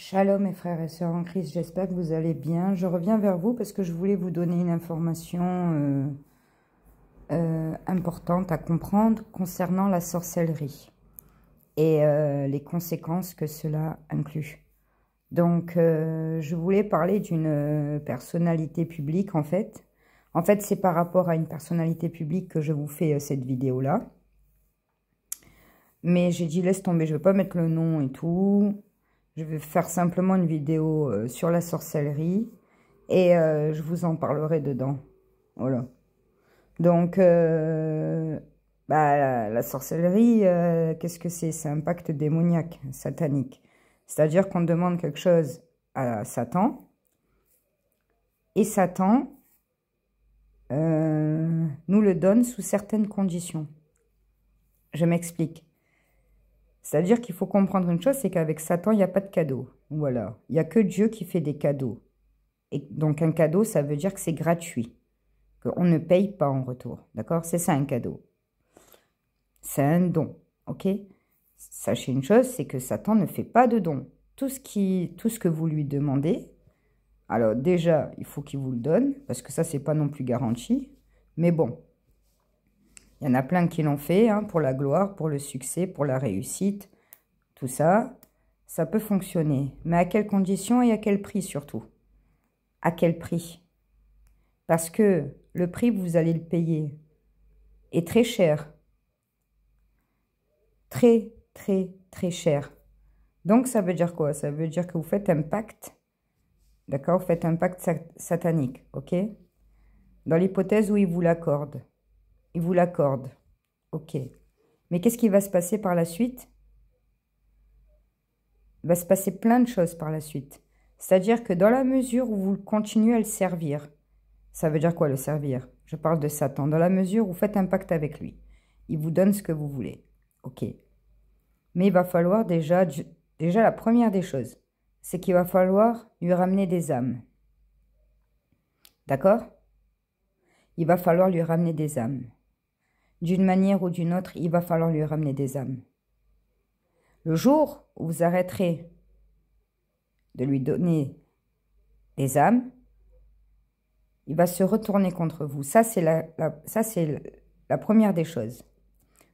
Shalom mes frères et sœurs en Christ, j'espère que vous allez bien. Je reviens vers vous parce que je voulais vous donner une information importante à comprendre concernant la sorcellerie et les conséquences que cela inclut. Donc, je voulais parler d'une personnalité publique en fait. En fait, c'est par rapport à une personnalité publique que je vous fais cette vidéo-là. Mais j'ai dit laisse tomber, je ne vais pas mettre le nom et tout. Je vais faire simplement une vidéo sur la sorcellerie et je vous en parlerai dedans. Voilà. Donc, la sorcellerie, qu'est-ce que c'est? C'est un pacte démoniaque, satanique. C'est-à-dire qu'on demande quelque chose à Satan et Satan nous le donne sous certaines conditions. Je m'explique. C'est-à-dire qu'il faut comprendre une chose, c'est qu'avec Satan, il n'y a pas de cadeau. Voilà. Il n'y a que Dieu qui fait des cadeaux. Et donc, un cadeau, ça veut dire que c'est gratuit. Qu'on ne paye pas en retour. D'accord? C'est ça, un cadeau. C'est un don. OK? Sachez une chose, c'est que Satan ne fait pas de don. Tout ce que vous lui demandez, alors déjà, il faut qu'il vous le donne, parce que ça, c'est pas non plus garanti. Mais bon. Il y en a plein qui l'ont fait, hein, pour la gloire, pour le succès, pour la réussite. Tout ça, ça peut fonctionner. Mais à quelles conditions et à quel prix surtout? À quel prix? Parce que le prix, vous allez le payer, est très cher. Très, très, très cher. Donc, ça veut dire quoi? Ça veut dire que vous faites un pacte. D'accord? Vous faites un pacte satanique. OK? Dans l'hypothèse où il vous l'accorde. Il vous l'accorde. OK. Mais qu'est-ce qui va se passer par la suite? Il va se passer plein de choses par la suite. C'est-à-dire que dans la mesure où vous continuez à le servir, ça veut dire quoi le servir? Je parle de Satan. Dans la mesure où vous faites un pacte avec lui, il vous donne ce que vous voulez. OK. Mais il va falloir déjà la première des choses, c'est qu'il va falloir lui ramener des âmes. D'accord? Il va falloir lui ramener des âmes. D'une manière ou d'une autre, il va falloir lui ramener des âmes. Le jour où vous arrêterez de lui donner des âmes, il va se retourner contre vous. Ça, c'est la première des choses.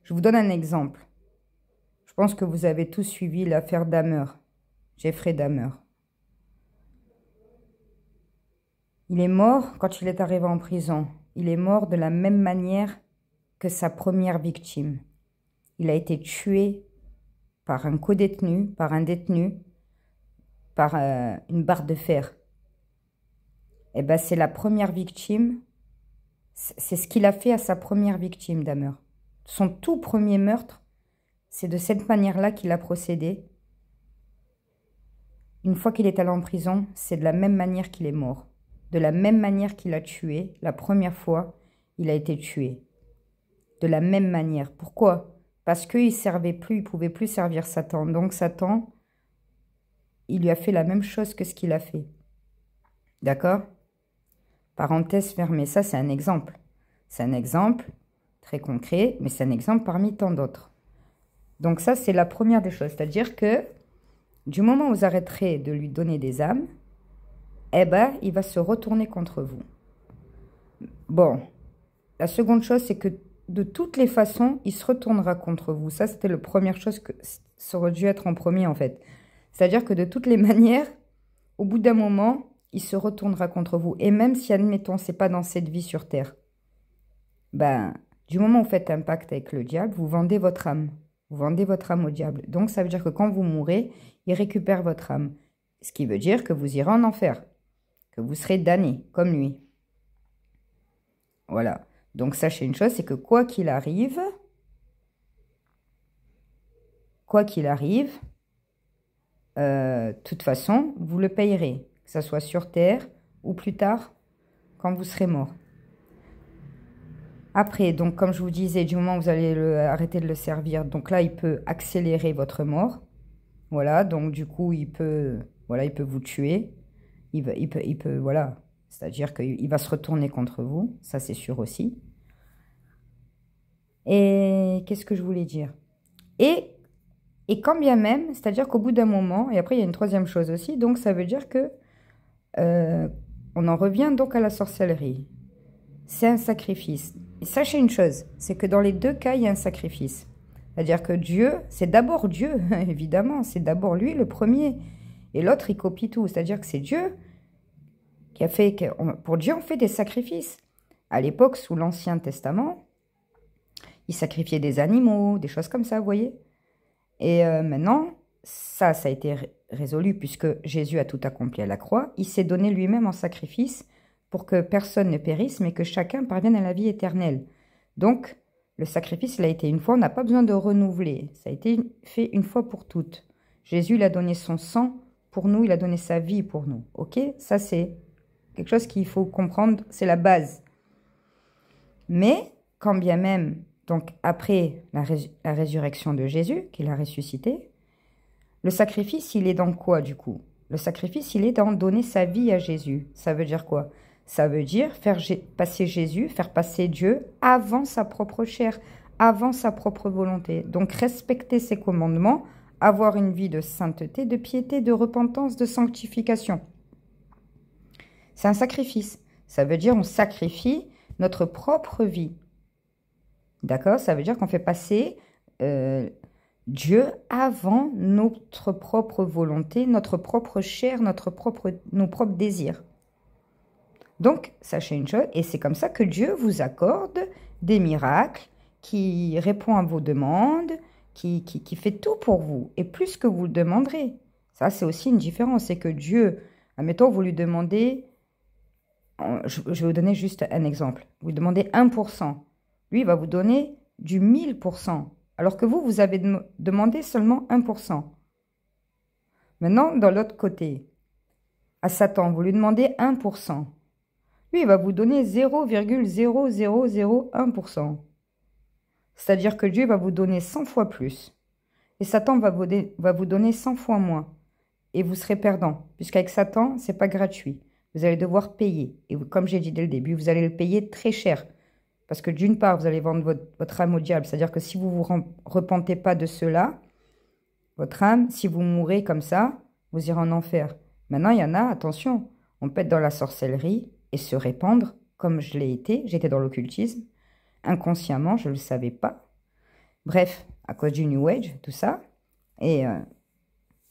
Je vous donne un exemple. Je pense que vous avez tous suivi l'affaire Dahmer, Jeffrey Dahmer. Il est mort quand il est arrivé en prison. Il est mort de la même manière que sa première victime. Il a été tué par un codétenu, par un détenu, par une barre de fer. Eh bien, c'est la première victime, c'est ce qu'il a fait à sa première victime, Dahmer. Son tout premier meurtre, c'est de cette manière-là qu'il a procédé. Une fois qu'il est allé en prison, c'est de la même manière qu'il est mort. De la même manière qu'il a tué, la première fois, il a été tué. De la même manière. Pourquoi? Parce qu'il ne servait plus, il ne pouvait plus servir Satan. Donc Satan, il lui a fait la même chose que ce qu'il a fait. D'accord? Parenthèse fermée. Ça, c'est un exemple. C'est un exemple très concret, mais c'est un exemple parmi tant d'autres. Donc ça, c'est la première des choses. C'est-à-dire que du moment où vous arrêterez de lui donner des âmes, eh ben, il va se retourner contre vous. Bon, la seconde chose, c'est que de toutes les façons, il se retournera contre vous. Ça, c'était la première chose que ça aurait dû être en premier, en fait. C'est-à-dire que de toutes les manières, au bout d'un moment, il se retournera contre vous. Et même si, admettons, c'est pas dans cette vie sur Terre, ben, du moment où vous faites un pacte avec le diable, vous vendez votre âme. Vous vendez votre âme au diable. Donc, ça veut dire que quand vous mourrez, il récupère votre âme. Ce qui veut dire que vous irez en enfer. Que vous serez damné, comme lui. Voilà. Donc, sachez une chose, c'est que quoi qu'il arrive, de toute façon, vous le payerez. Que ce soit sur Terre ou plus tard, quand vous serez mort. Après, donc, comme je vous disais, du moment où vous allez arrêter de le servir, donc là, il peut accélérer votre mort. Voilà, donc du coup, il peut vous tuer. Il peut, voilà. C'est-à-dire qu'il va se retourner contre vous. Ça, c'est sûr aussi. Et qu'est-ce que je voulais dire? Et Et quand bien même, c'est-à-dire qu'au bout d'un moment, et après il y a une troisième chose aussi, donc ça veut dire que on en revient donc à la sorcellerie. C'est un sacrifice. Et sachez une chose, c'est que dans les deux cas, il y a un sacrifice. C'est-à-dire que Dieu, c'est d'abord Dieu, évidemment, c'est d'abord lui le premier. Et l'autre, il copie tout. C'est-à-dire que c'est Dieu qui a fait... Pour Dieu, on fait des sacrifices. À l'époque, sous l'Ancien Testament, ils sacrifiaient des animaux, des choses comme ça, vous voyez. Et maintenant, ça a été résolu puisque Jésus a tout accompli à la croix. Il s'est donné lui-même en sacrifice pour que personne ne périsse, mais que chacun parvienne à la vie éternelle. Donc, le sacrifice, il a été une fois, on n'a pas besoin de renouveler. Ça a été fait une fois pour toutes. Jésus, il a donné son sang pour nous, il a donné sa vie pour nous. Ok? Ça, c'est quelque chose qu'il faut comprendre, c'est la base. Mais, quand bien même, donc après la résurrection de Jésus, qu'il a ressuscité, le sacrifice, il est dans quoi du coup? Le sacrifice, il est dans donner sa vie à Jésus. Ça veut dire quoi? Ça veut dire faire passer Jésus, faire passer Dieu avant sa propre chair, avant sa propre volonté. Donc respecter ses commandements, avoir une vie de sainteté, de piété, de repentance, de sanctification. C'est un sacrifice. Ça veut dire on sacrifie notre propre vie. D'accord? Ça veut dire qu'on fait passer Dieu avant notre propre volonté, notre propre chair, nos propres désirs. Donc, sachez une chose, et c'est comme ça que Dieu vous accorde des miracles, qui répond à vos demandes, qui fait tout pour vous, et plus que vous le demanderez. Ça, c'est aussi une différence, c'est que Dieu, admettons, vous lui demandez, je vais vous donner juste un exemple, vous lui demandez 1%, lui, il va vous donner du 1000%, alors que vous avez demandé seulement 1%. Maintenant, dans l'autre côté, à Satan, vous lui demandez 1%. Lui, il va vous donner 0,0001%. C'est-à-dire que Dieu va vous donner 100 fois plus. Et Satan va vous donner 100 fois moins. Et vous serez perdant. Puisqu'avec Satan, ce n'est pas gratuit. Vous allez devoir payer. Et comme j'ai dit dès le début, vous allez le payer très cher. Parce que d'une part, vous allez vendre votre âme au diable. C'est-à-dire que si vous ne vous repentez pas de cela, votre âme, si vous mourrez comme ça, vous irez en enfer. Maintenant, il y en a, attention, on peut être dans la sorcellerie et se répandre, comme je l'ai été. J'étais dans l'occultisme. Inconsciemment, je ne le savais pas. Bref, à cause du New Age, tout ça. Et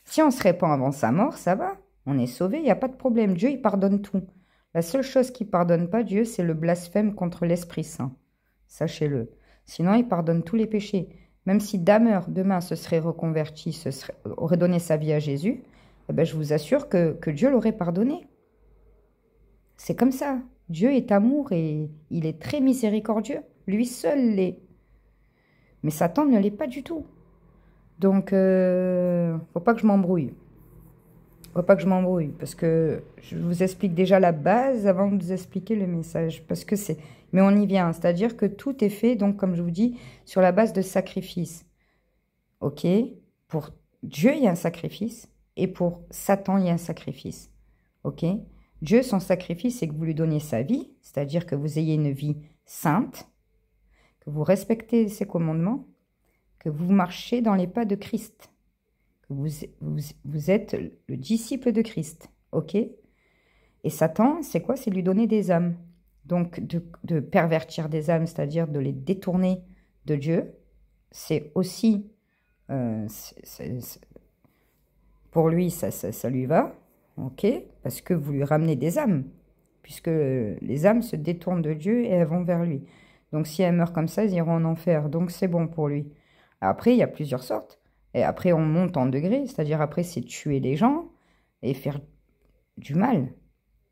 si on se répand avant sa mort, ça va. On est sauvé, il n'y a pas de problème. Dieu, il pardonne tout. La seule chose qu'il ne pardonne pas, Dieu, c'est le blasphème contre l'Esprit Saint. Sachez-le. Sinon, il pardonne tous les péchés. Même si Damer, demain, se serait reconverti, aurait donné sa vie à Jésus, eh ben, je vous assure que Dieu l'aurait pardonné. C'est comme ça. Dieu est amour et il est très miséricordieux. Lui seul l'est. Mais Satan ne l'est pas du tout. Donc, faut pas que je m'embrouille. Faut pas que je m'embrouille. Parce que je vous explique déjà la base avant de vous expliquer le message. Parce que c'est... Mais on y vient. C'est-à-dire que tout est fait, donc, comme je vous dis, sur la base de sacrifice. Ok? Pour Dieu, il y a un sacrifice. Et pour Satan, il y a un sacrifice. Ok? Dieu, son sacrifice, c'est que vous lui donniez sa vie, c'est-à-dire que vous ayez une vie sainte, que vous respectez ses commandements, que vous marchez dans les pas de Christ, que vous êtes le disciple de Christ, ok? Et Satan, c'est quoi? C'est lui donner des âmes. Donc, de pervertir des âmes, c'est-à-dire de les détourner de Dieu, c'est aussi, pour lui, ça lui va. Ok, parce que vous lui ramenez des âmes, puisque les âmes se détournent de Dieu et elles vont vers lui. Donc si elles meurent comme ça, elles iront en enfer. Donc c'est bon pour lui. Après, il y a plusieurs sortes. Et après, on monte en degrés, c'est-à-dire après, c'est tuer les gens et faire du mal.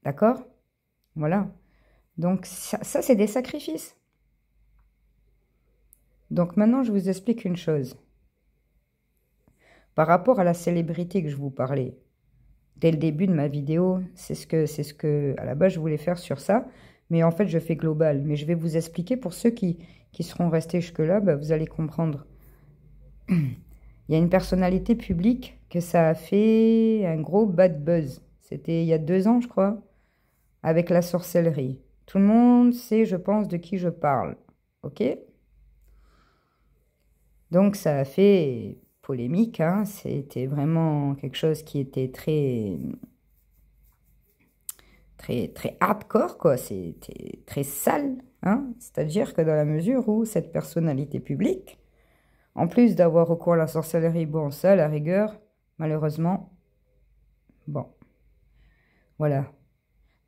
D'accord? Voilà. Donc ça c'est des sacrifices. Donc maintenant, je vous explique une chose. Par rapport à la célébrité que je vous parlais, dès le début de ma vidéo, c'est ce que, à la base, je voulais faire sur ça. Mais en fait, je fais global. Mais je vais vous expliquer pour ceux qui seront restés jusque-là, bah, vous allez comprendre. Il y a une personnalité publique que ça a fait un gros bad buzz. C'était il y a 2 ans, je crois, avec la sorcellerie. Tout le monde sait, je pense, de qui je parle. Ok? Donc, ça a fait polémique, hein. C'était vraiment quelque chose qui était très hardcore, quoi. C'était très sale, hein. C'est-à-dire que dans la mesure où cette personnalité publique, en plus d'avoir recours à la sorcellerie, bon, ça, à la rigueur, malheureusement, bon, voilà.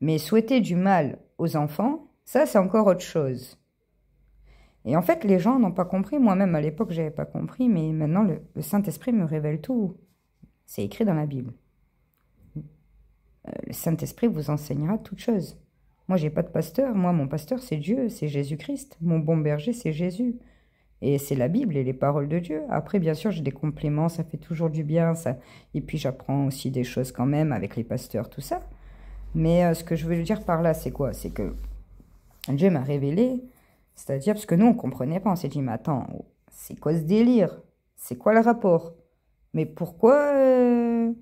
Mais souhaiter du mal aux enfants, ça, c'est encore autre chose. Et en fait, les gens n'ont pas compris. Moi-même, à l'époque, je n'avais pas compris, mais maintenant, le Saint-Esprit me révèle tout. C'est écrit dans la Bible. Le Saint-Esprit vous enseignera toutes choses. Moi, j'ai pas de pasteur. Moi, mon pasteur, c'est Dieu, c'est Jésus-Christ. Mon bon berger, c'est Jésus. Et c'est la Bible et les paroles de Dieu. Après, bien sûr, j'ai des compléments, ça fait toujours du bien. Ça. Et puis, j'apprends aussi des choses quand même avec les pasteurs, tout ça. Mais ce que je veux dire par là, c'est quoi? C'est que Dieu m'a révélé, c'est-à-dire, parce que nous, on ne comprenait pas. On s'est dit, mais attends, c'est quoi ce délire? C'est quoi le rapport? Mais pourquoi elle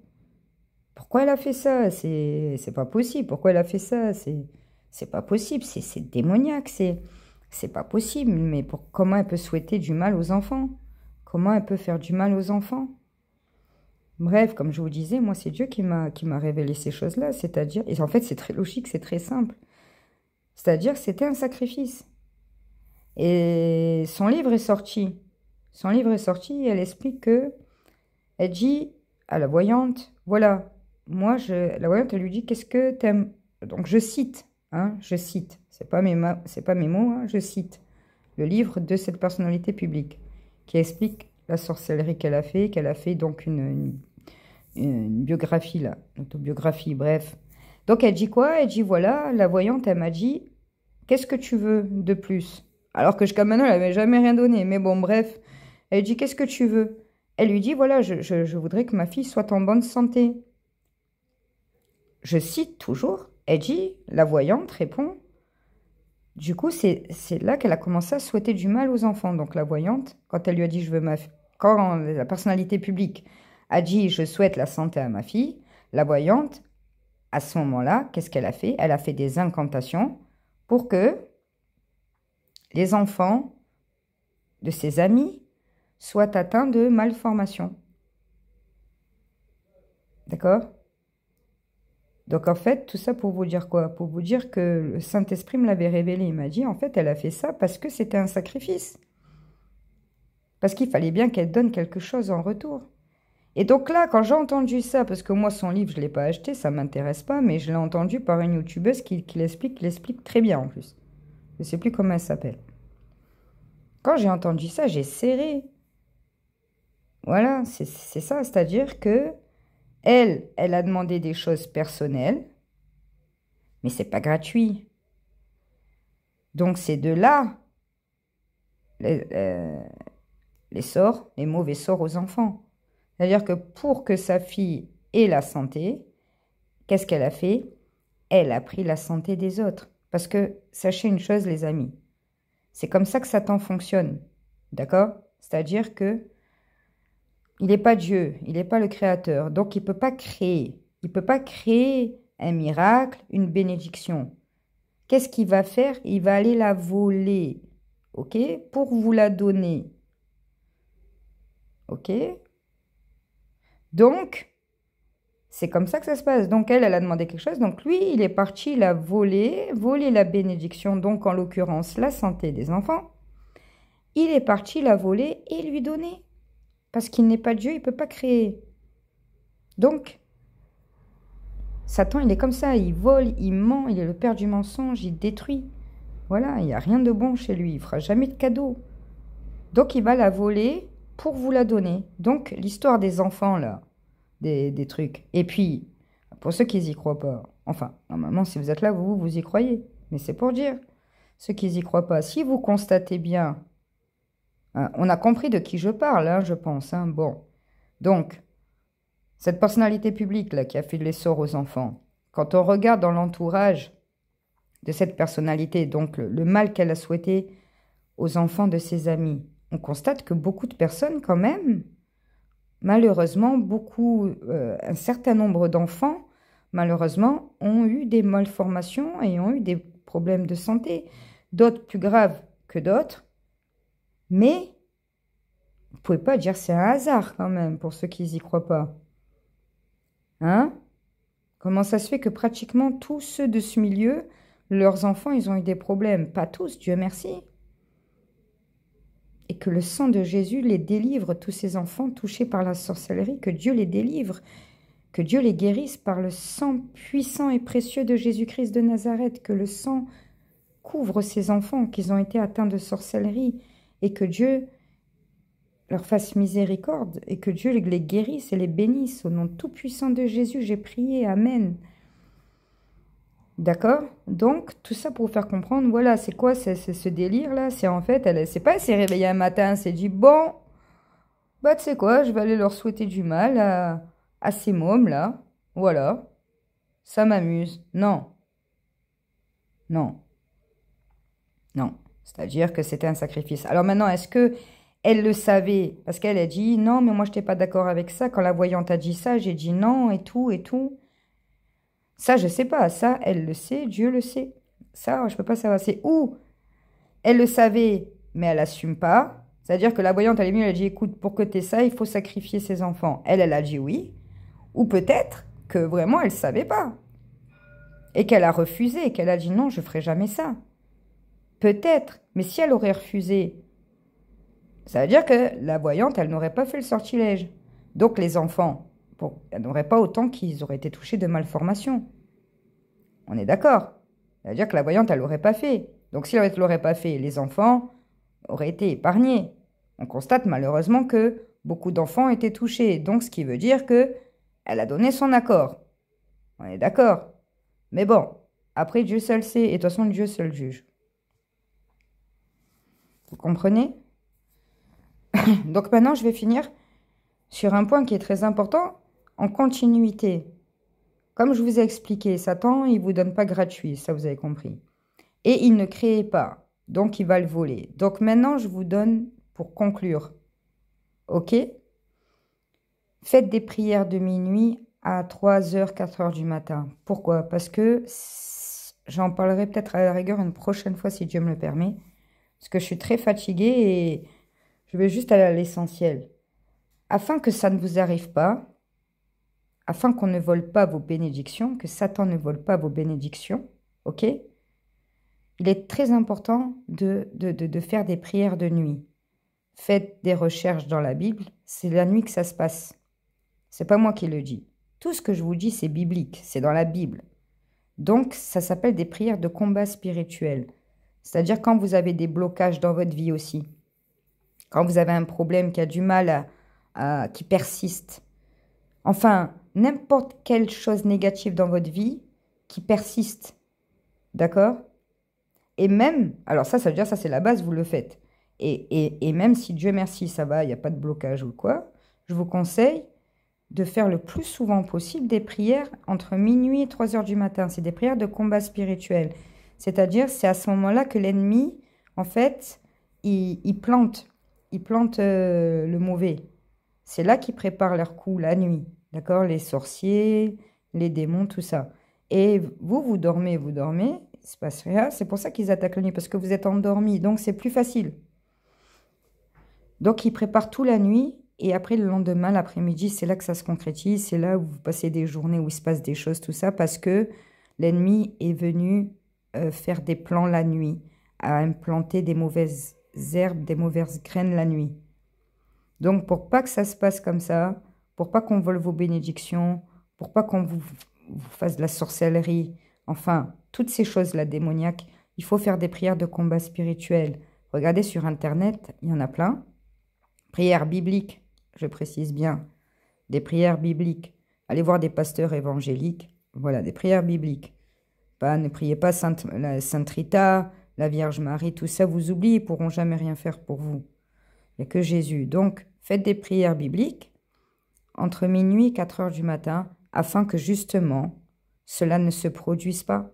a fait ça? C'est pas possible. Pourquoi elle a fait ça? C'est pas possible. C'est démoniaque. C'est pas possible. Mais comment elle peut souhaiter du mal aux enfants? Comment elle peut faire du mal aux enfants? Bref, comme je vous disais, moi, c'est Dieu qui m'a révélé ces choses-là. C'est-à-dire, et en fait, c'est très logique, c'est très simple. C'est-à-dire, c'était un sacrifice. Et son livre est sorti. Son livre est sorti et elle explique que, elle dit à la voyante, voilà, la voyante, elle lui dit, qu'est-ce que t'aimes? Donc, je cite, hein, je cite. C'est pas mes mots, hein, je cite le livre de cette personnalité publique qui explique la sorcellerie qu'elle a fait donc une biographie, là, une autobiographie, bref. Donc, elle dit quoi? Elle dit, voilà, la voyante, elle m'a dit, qu'est-ce que tu veux de plus? Alors que jusqu'à maintenant, elle n'avait jamais rien donné. Mais bon, bref, elle dit, qu'est-ce que tu veux? Elle lui dit, voilà, je voudrais que ma fille soit en bonne santé. Je cite toujours, elle dit, la voyante répond, du coup, c'est là qu'elle a commencé à souhaiter du mal aux enfants. Donc la voyante, quand elle lui a dit, quand la personnalité publique a dit, je souhaite la santé à ma fille, la voyante, à ce moment-là, qu'est-ce qu'elle a fait? Elle a fait des incantations pour que les enfants de ses amis soient atteints de malformations. D'accord? Donc en fait, tout ça pour vous dire quoi? Pour vous dire que le Saint-Esprit me l'avait révélé. Il m'a dit, en fait, elle a fait ça parce que c'était un sacrifice. Parce qu'il fallait bien qu'elle donne quelque chose en retour. Et donc là, quand j'ai entendu ça, parce que moi, son livre, je ne l'ai pas acheté, ça ne m'intéresse pas, mais je l'ai entendu par une youtubeuse qui l'explique très bien en plus. Je ne sais plus comment elle s'appelle. Quand j'ai entendu ça, j'ai serré. Voilà, c'est ça, c'est-à-dire que elle a demandé des choses personnelles, mais c'est pas gratuit. Donc c'est de là les sorts, les mauvais sorts aux enfants. C'est-à-dire que pour que sa fille ait la santé, qu'est-ce qu'elle a fait? Elle a pris la santé des autres. Parce que sachez une chose, les amis, c'est comme ça que Satan fonctionne. D'accord? C'est-à-dire que il n'est pas Dieu, il n'est pas le créateur, donc il ne peut pas créer. Il ne peut pas créer un miracle, une bénédiction. Qu'est-ce qu'il va faire? Il va aller la voler, ok? Pour vous la donner, ok? Donc, c'est comme ça que ça se passe. Donc, elle a demandé quelque chose. Donc, lui, il est parti la voler la bénédiction, donc en l'occurrence la santé des enfants. Il est parti la voler et lui donner. Parce qu'il n'est pas Dieu, il ne peut pas créer. Donc, Satan, il est comme ça, il vole, il ment, il est le père du mensonge, il détruit. Voilà, il n'y a rien de bon chez lui, il ne fera jamais de cadeau. Donc, il va la voler pour vous la donner. Donc, l'histoire des enfants, là, des trucs. Et puis, pour ceux qui n'y croient pas, enfin, normalement, si vous êtes là, vous y croyez. Mais c'est pour dire, ceux qui n'y croient pas, si vous constatez bien, hein, on a compris de qui je parle, hein, je pense. Hein, bon, donc, cette personnalité publique là, qui a fait les sorts aux enfants, quand on regarde dans l'entourage de cette personnalité, donc le mal qu'elle a souhaité aux enfants de ses amis, on constate que beaucoup de personnes quand même, malheureusement, un certain nombre d'enfants, malheureusement, ont eu des malformations et ont eu des problèmes de santé, d'autres plus graves que d'autres, mais Vous pouvez pas dire c'est un hasard quand même, pour ceux qui n'y croient pas. Hein? Comment ça se fait que pratiquement tous ceux de ce milieu, leurs enfants, ils ont eu des problèmes? Pas tous, Dieu merci. Et que le sang de Jésus les délivre, tous ces enfants touchés par la sorcellerie, que Dieu les délivre, que Dieu les guérisse par le sang puissant et précieux de Jésus-Christ de Nazareth, que le sang couvre ces enfants qui ont été atteints de sorcellerie, et que Dieu leur fasse miséricorde, et que Dieu les guérisse et les bénisse. Au nom tout-puissant de Jésus, j'ai prié. Amen. D'accord? Donc, tout ça pour vous faire comprendre, voilà, c'est quoi ce délire-là? C'est en fait, c'est pas, elle s'est réveillée un matin, elle s'est dit, bon, bah, tu sais quoi, je vais aller leur souhaiter du mal à ces mômes-là. Voilà, ça m'amuse. Non, non, non. C'est-à-dire que c'était un sacrifice. Alors maintenant, est-ce que elle le savait? Parce qu'elle a dit, non, mais moi, je n'étais pas d'accord avec ça. Quand la voyante a dit ça, j'ai dit non, et tout, et tout. Ça, je sais pas. Ça, elle le sait, Dieu le sait. Ça, je peux pas savoir. C'est où elle le savait, mais elle assume pas. C'est-à-dire que la voyante, elle est venue, elle a dit, écoute, pour que tu aies ça, il faut sacrifier ses enfants. Elle a dit oui. Ou peut-être que vraiment, elle savait pas. Et qu'elle a refusé, et qu'elle a dit non, je ferai jamais ça. Peut-être. Mais si elle aurait refusé, ça veut dire que la voyante, elle n'aurait pas fait le sortilège. Donc les enfants, bon, elle n'aurait pas autant qu'ils auraient été touchés de malformation. On est d'accord? Ça veut dire que la voyante, elle l'aurait pas fait. Donc si elle ne l'aurait pas fait, les enfants auraient été épargnés. On constate malheureusement que beaucoup d'enfants ont été touchés. Donc ce qui veut dire que elle a donné son accord. On est d'accord? Mais bon, après Dieu seul sait, et de toute façon Dieu seul juge. Vous comprenez? Donc maintenant, je vais finir sur un point qui est très important, en continuité. Comme je vous ai expliqué, Satan, il ne vous donne pas gratuit, ça vous avez compris. Et il ne crée pas, donc il va le voler. Donc maintenant, je vous donne pour conclure. Ok? Faites des prières de minuit à 3h, 4h du matin. Pourquoi? Parce que j'en parlerai peut-être à la rigueur une prochaine fois si Dieu me le permet. Parce que je suis très fatiguée et je vais juste aller à l'essentiel. Afin que ça ne vous arrive pas, afin qu'on ne vole pas vos bénédictions, que Satan ne vole pas vos bénédictions, ok? Il est très important de faire des prières de nuit. Faites des recherches dans la Bible, c'est la nuit que ça se passe. C'est pas moi qui le dis. Tout ce que je vous dis, c'est biblique, c'est dans la Bible. Donc, ça s'appelle des prières de combat spirituel. C'est-à-dire quand vous avez des blocages dans votre vie aussi. Quand vous avez un problème qui a du mal qui persiste. Enfin, n'importe quelle chose négative dans votre vie qui persiste. D'accord? Et même, alors ça veut dire, ça c'est la base, vous le faites. Et même si Dieu merci, ça va, il n'y a pas de blocage ou quoi, je vous conseille de faire le plus souvent possible des prières entre minuit et 3h du matin. C'est des prières de combat spirituel. C'est-à-dire, c'est à ce moment-là que l'ennemi, en fait, il plante le mauvais. C'est là qu'ils préparent leur coup la nuit. D'accord? Les sorciers, les démons, tout ça. Et vous dormez, il ne se passe rien. C'est pour ça qu'ils attaquent la nuit, parce que vous êtes endormis. Donc, c'est plus facile. Donc, ils préparent tout la nuit. Et après, le lendemain, l'après-midi, c'est là que ça se concrétise. C'est là où vous passez des journées où il se passe des choses, tout ça, parce que l'ennemi est venu faire des plans la nuit, à implanter des mauvaises herbes, des mauvaises graines la nuit. Donc, pour pas que ça se passe comme ça, pour pas qu'on vole vos bénédictions, pour pas qu'on vous fasse de la sorcellerie, enfin, toutes ces choses-là démoniaques, il faut faire des prières de combat spirituel. Regardez sur Internet, il y en a plein. Prières bibliques, je précise bien, des prières bibliques. Allez voir des pasteurs évangéliques, voilà, des prières bibliques. Ne priez pas Sainte Rita, la Vierge Marie, tout ça, vous oubliez, ils ne pourront jamais rien faire pour vous. Il n'y a que Jésus. Donc, faites des prières bibliques entre minuit et 4h du matin, afin que justement, cela ne se produise pas.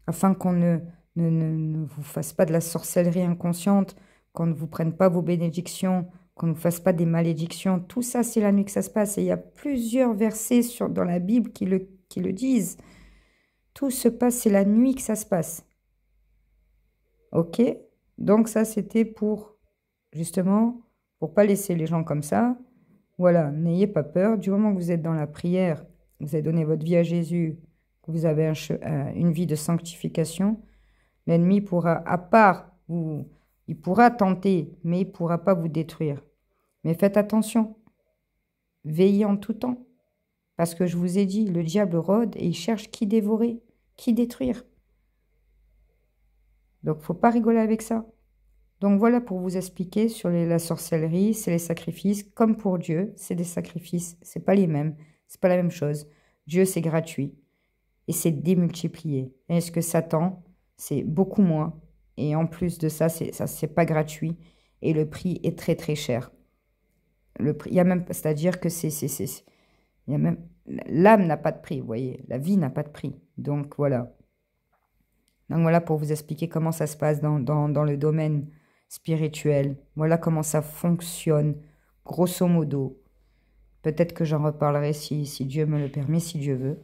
Afin qu'on ne vous fasse pas de la sorcellerie inconsciente, qu'on ne vous prenne pas vos bénédictions, qu'on ne vous fasse pas des malédictions. Tout ça, c'est la nuit que ça se passe. Et il y a plusieurs versets dans la Bible qui le disent. Tout se passe, c'est la nuit que ça se passe. Ok? Donc ça, c'était pour, justement, pour pas laisser les gens comme ça. Voilà, n'ayez pas peur. Du moment que vous êtes dans la prière, vous avez donné votre vie à Jésus, que vous avez une vie de sanctification, l'ennemi pourra, à part vous, il pourra tenter, mais il ne pourra pas vous détruire. Mais faites attention, veillez en tout temps. Parce que je vous ai dit, le diable rôde et il cherche qui dévorer, qui détruire. Donc, il ne faut pas rigoler avec ça. Donc, voilà pour vous expliquer sur la sorcellerie, c'est les sacrifices. Comme pour Dieu, c'est des sacrifices. Ce n'est pas les mêmes, ce n'est pas la même chose. Dieu, c'est gratuit et c'est démultiplié. Et ce que Satan, c'est beaucoup moins. Et en plus de ça, c'est pas gratuit. Et le prix est très, très cher. Le prix, il y a même, c'est-à-dire que il y a même, l'âme n'a pas de prix, vous voyez. La vie n'a pas de prix. Donc, voilà. Donc, voilà pour vous expliquer comment ça se passe dans le domaine spirituel. Voilà comment ça fonctionne, grosso modo. Peut-être que j'en reparlerai si Dieu me le permet, si Dieu veut.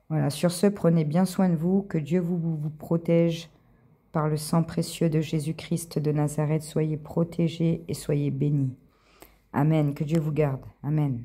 Voilà, sur ce, prenez bien soin de vous, que Dieu vous protège par le sang précieux de Jésus-Christ de Nazareth. Soyez protégés et soyez bénis. Amen, que Dieu vous garde. Amen.